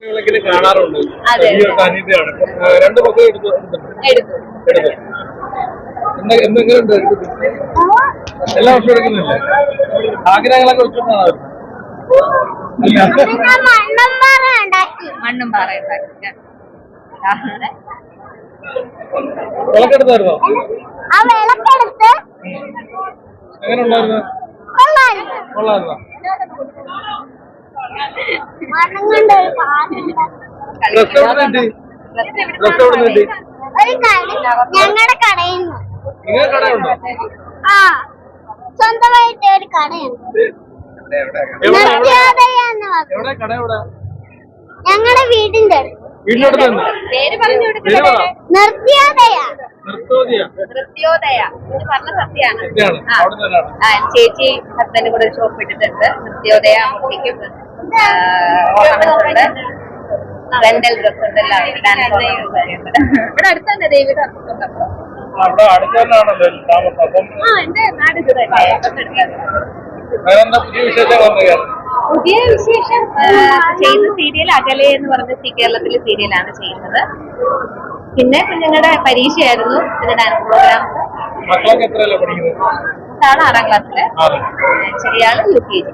കാണാറുണ്ട്. സാന്നിധ്യമാണ്. രണ്ട് മക്കൾ എന്തൊക്കെയുണ്ട്? എല്ലാ വർഷവും എടുക്കുന്നില്ലേ? ആഗ്രഹങ്ങളൊക്കെ വെച്ചിട്ടാണ്. മണ്ണും പാറ വിളക്കെടുത്തായിരുന്നോ? എങ്ങനെ ഉണ്ടായിരുന്നു? കൊള്ളായിരുന്നോ? ഞങ്ങളുടെ കടയിൽ നിന്ന്. നിങ്ങൾ കടയുണ്ടോ? ആ, സ്വന്തമായിട്ട് ഒരു കടയുണ്ട്. ഞങ്ങളുടെ വീടിന്റെ വീടിനടുത്ത് തന്നെ. പേര് പറഞ്ഞു ചേച്ചി ഹസ്ബൻഡ് കൂടെ ഒരു ഷോപ്പ് ഇട്ടിട്ടുണ്ട്. നൃത്യോദയ കുട്ടിക്കും ഓർണമെന്റ്സ് ഉണ്ട്, റെന്റൽ ഡ്രസ് ഉണ്ട്, എല്ലാം ഇവിടെ അടുത്ത് തന്നെ ദേവിക എന്റെ നാട് പുതിയ വിശേഷം ചെയ്യുന്ന സീരിയൽ അകലെ എന്ന് പറഞ്ഞ കേരളത്തിലെ സീരിയലാണ് ചെയ്യുന്നത്. പിന്നെ കുഞ്ഞുങ്ങളുടെ പരീക്ഷയായിരുന്നു, പിന്നെ ഡാൻസ് പ്രോഗ്രാംസ്. ആള് 6ാം ക്ലാസ്സില്, ചെറിയാള് UKG.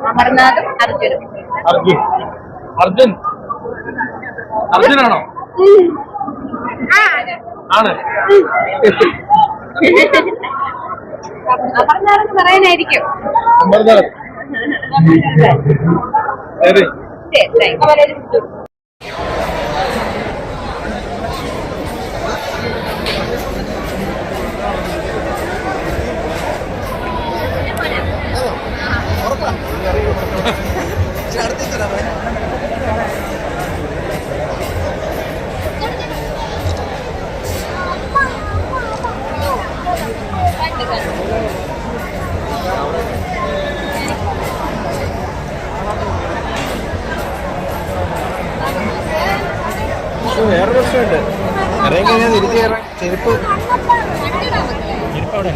അമർനാഥും അർജുനും. അർജുനാണോ? ആണ്. അമർനാഥെന്ന് പറയാനായിരിക്കും. വേറെ പ്രശ്നമുണ്ട്. ഇറങ്ങി കഴിഞ്ഞാൽ തിരിച്ചു കയറാൻ ചെരുപ്പ് അവിടെ